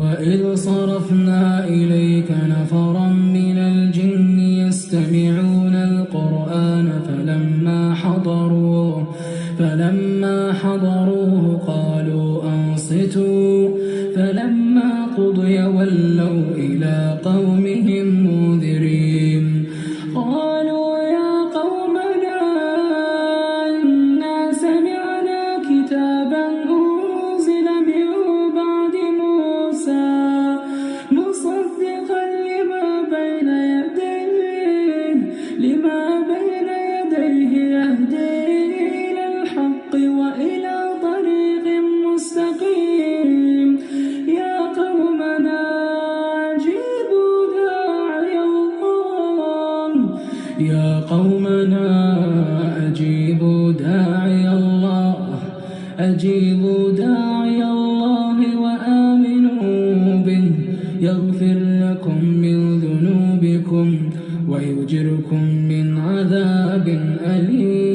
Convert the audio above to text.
وإذ صرفنا إليك نفرا من الجن يستمعون القرآن فلما حضروه قالوا أنصتوا فلما قضي ولوا إلى قومهم منذرين قالوا يا قومنا إنا سمعنا كتابا أنزل من بعد موسى مصدقا لما بين يديه يهدي إلى الحق وإلى طريق مستقيم يا قومنا أجيبوا داعي الله أجيبوا داعي الله وآمنوا به يغفر لكم من ذنوبكم ويجركم من عذاب أليم.